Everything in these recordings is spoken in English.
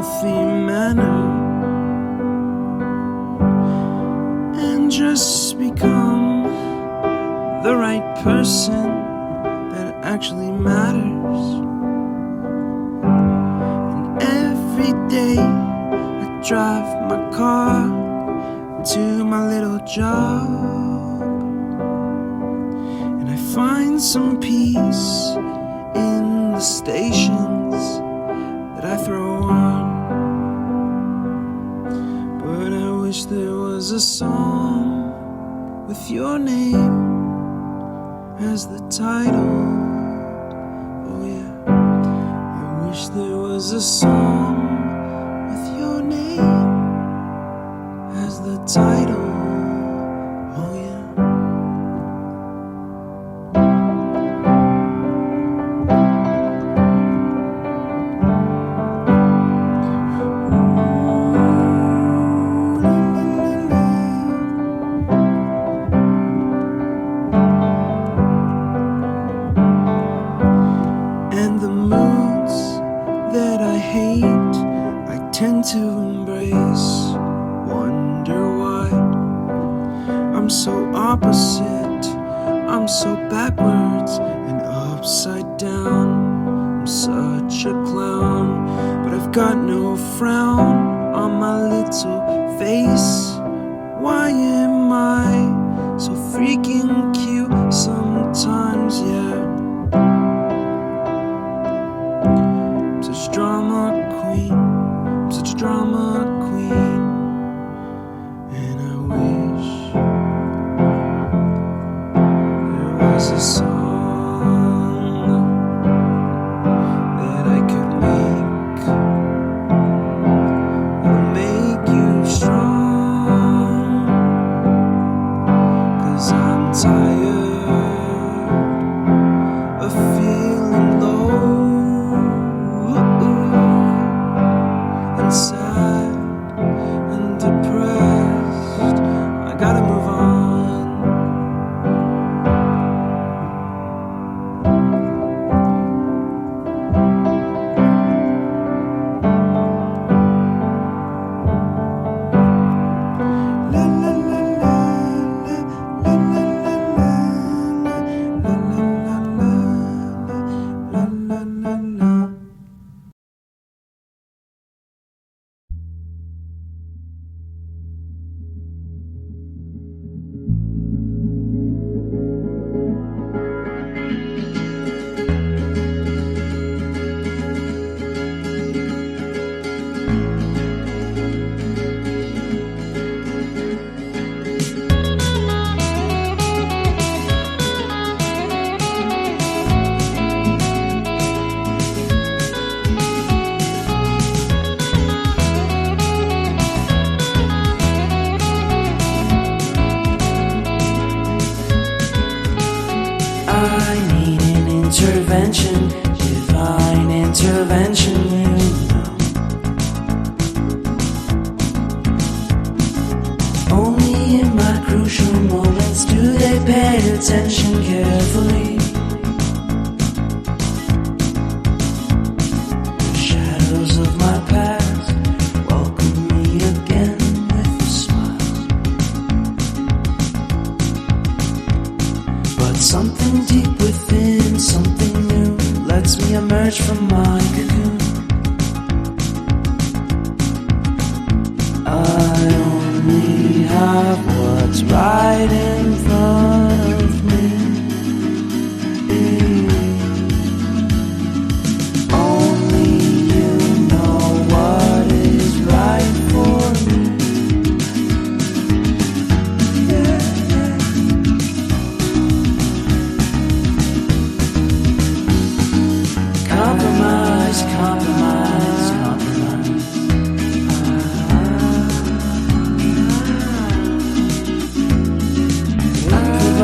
healthy manner and just become the right person that actually matters. And every day I drive my car to my little job, and I find some peace in the stations that I throw on. But I wish there was a song with your name as the title. Oh yeah, I wish there was a song with your name as the title. Oh yeah. And the moods that I hate, I tend to embrace. Wonder why I'm so opposite, I'm so backwards and upside down. I'm such a clown, but I've got no frown on my little face. Why am I so freaking cute sometimes, yeah? I'm such a drama queen, I'm such a drama queen. And I wish there was a song that I could make that'll make you strong. 'Cause I'm tired of feeling low and sad and depressed. I gotta move on. La la la la la la la la la la la. I need an intervention, divine intervention, you know. Only in my crucial moments do they pay attention carefully. The shadows of my past welcome me again with a smile. But something deep within, something new, lets me emerge from my cocoon. I only have what's right in front of me. Only you know what is right for me. Compromise, compromise, compromise. I could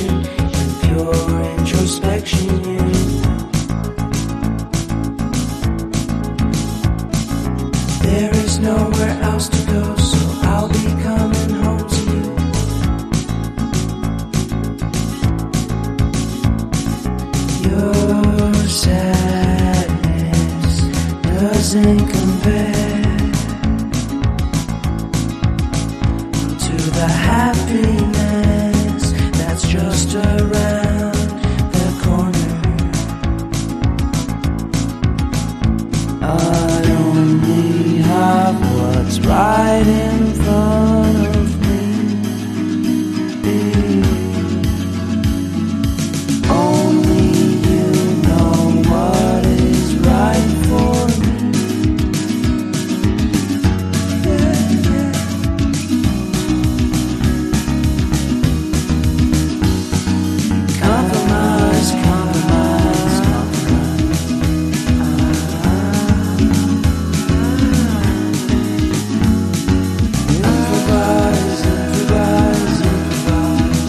relaxation and pure introspection. There is nowhere else to go, so I'll be coming home to you. Your sadness doesn't compare to the happiness that's just around the corner. I only have what's right in front of me. Only you know what is right for me. Compromise, compromise, compromise. Improvise, improvise, improvise.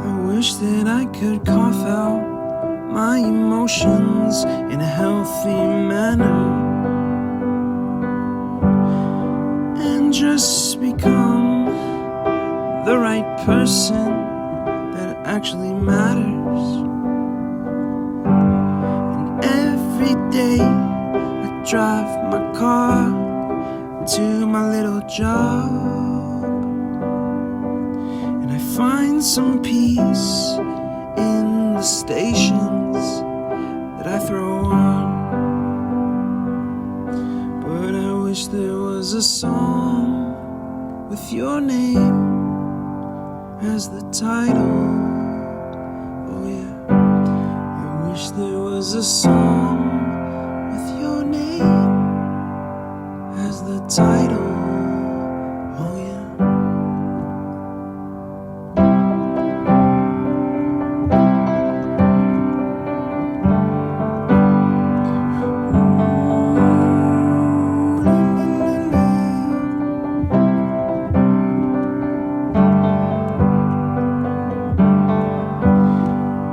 I wish that I could cough out my emotions in a healthy manner and just become the right person that actually matters. And every day I drive my car to my little job, and I find some peace in the stations that I throw on. But I wish there was a song with your name as the title. Oh yeah, I wish there was a song with your name as the title. Oh yeah.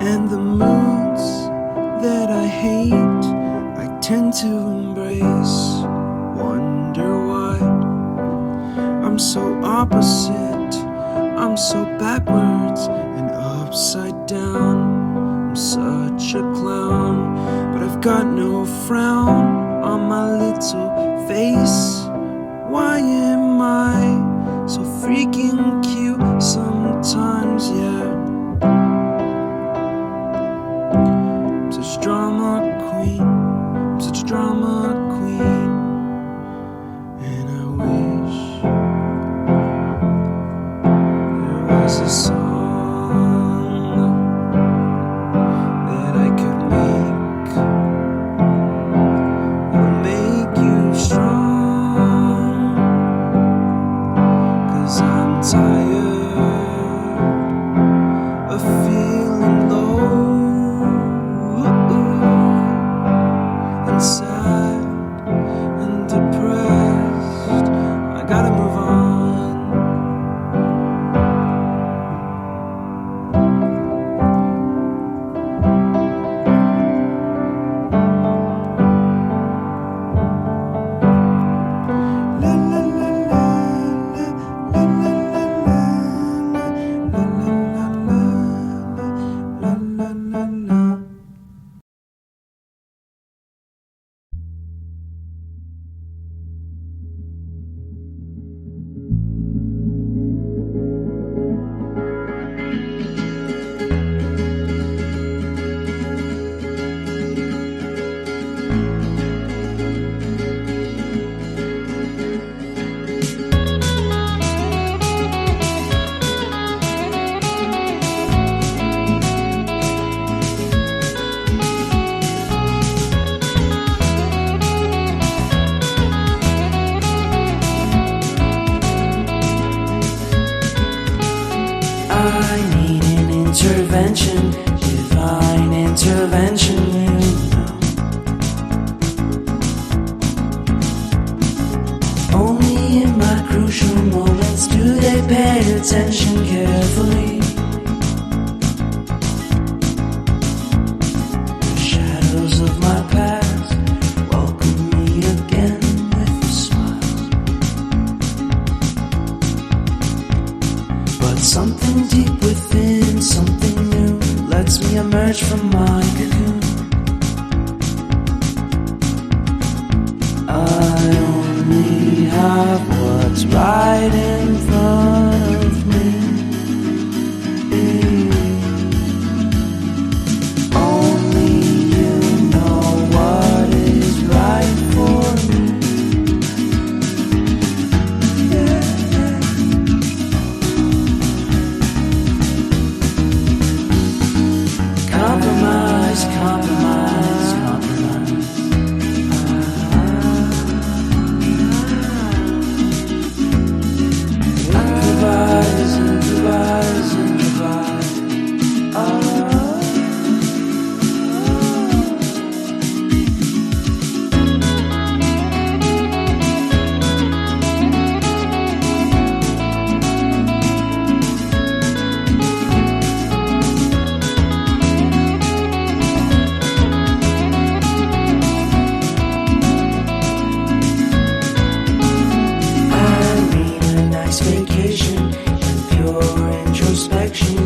And the moods that I hate, I tend to embrace. Wonder why I'm so opposite, I'm so backwards and upside down. I'm such a clown, but I've got no frown on my little face. Why am I so freaking cute sometimes, yeah? I'm such a drama queen, I'm such a drama queen. And I wish there was a song emerge from my cocoon. I only have what's right in front of me. Only you know what is right for me. Compromise, compromise, compromise. Improvise, improvise, improvise. Vacation and pure introspection.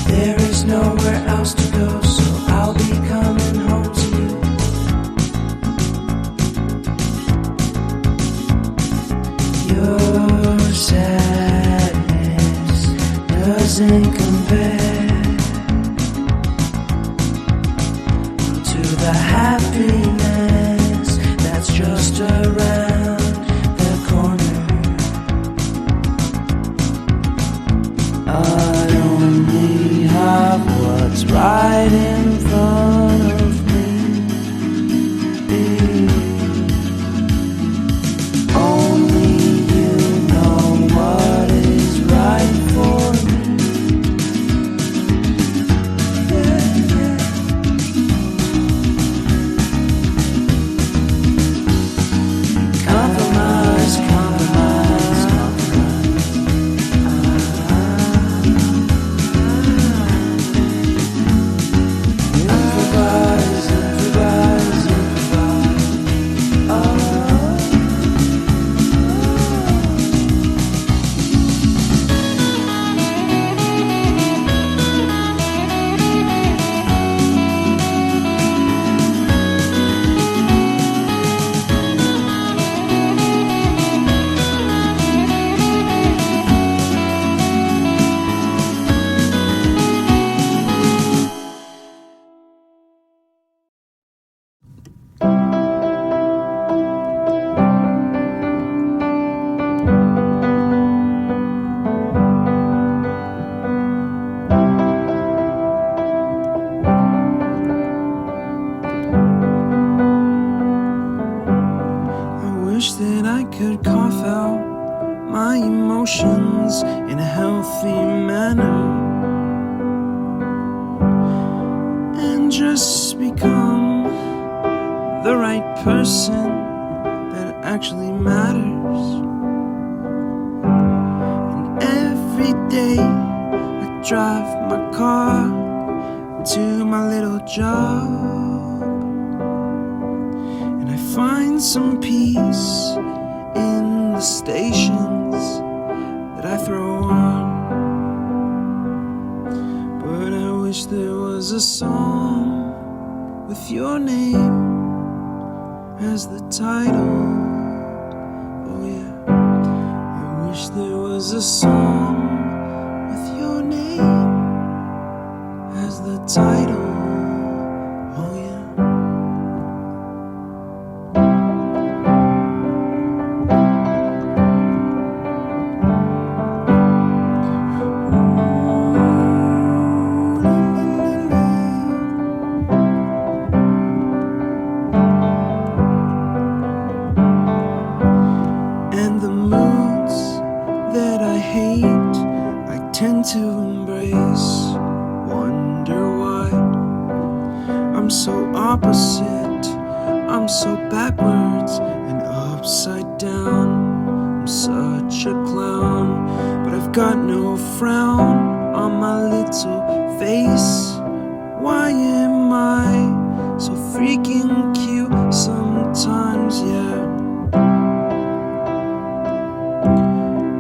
There is nowhere else to go, so I'll be coming home to you. Your sadness doesn't compare to the happiness that's just around the corner. I only have what's right in front of me. Only you know what is right for me. Compromise, compromise, compromise. Improvise, improvise, improvise. I wish that I could cough out my emotions in a healthy manner and just become the right person that actually matters. And every day I drive my car to my little job, and I find some peace in the stations that I throw on. But I wish there was a song with your name as the title. Oh yeah, I wish there was a song with your name as the title. Oh yeah. And the moods that I hate, I tend to embrace. Wonder why I'm so opposite, I'm so backwards and upside down. I'm such a clown, but I've got no frown on my little face. Why am I so freaking cute sometimes, yeah?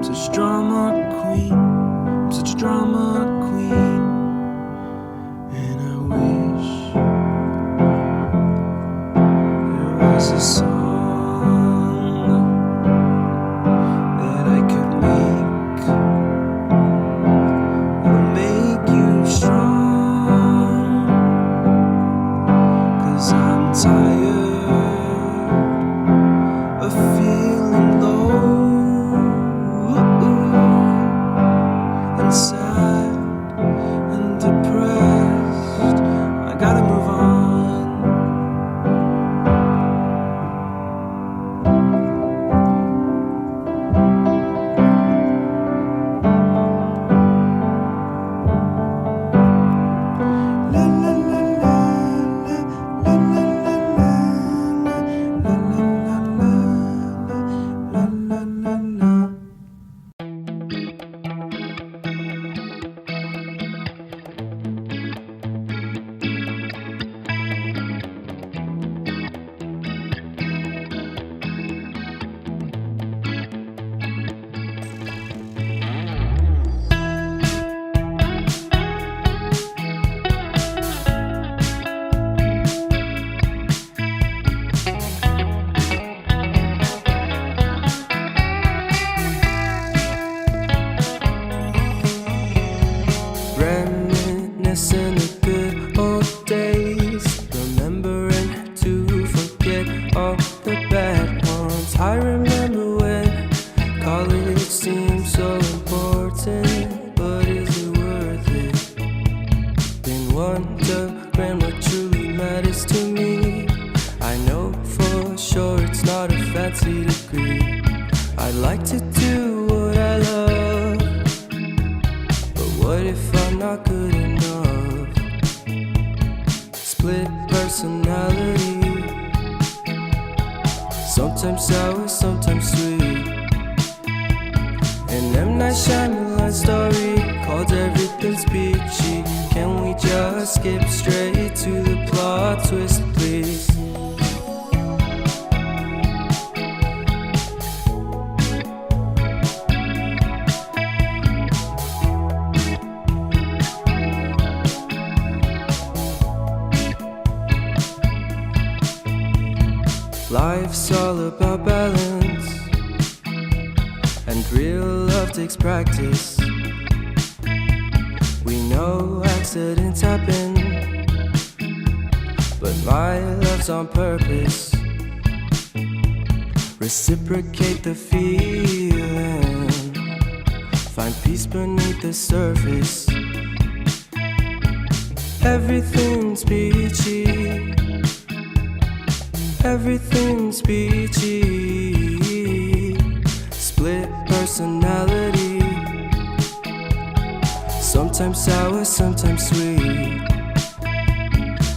Such drama queen. College seems so important, but is it worth it? Been wondering what truly matters to me. I know for sure it's not a fancy degree. I'd like to do what I love, but what if I'm not good enough? Split personality, sometimes sour, sometimes sweet. An M. Night Shyamalan story called Everything's Peachy. Can we just skip straight to the plot twist, please? Life's all about balance, and real love takes practice. We know accidents happen, but my love's on purpose. Reciprocate the feeling, find peace beneath the surface. Everything's peachy, everything's peachy. Split personality, sometimes sour, sometimes sweet.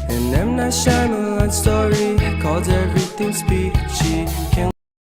An M. Night Shyamalan story called Everything's Peachy. Can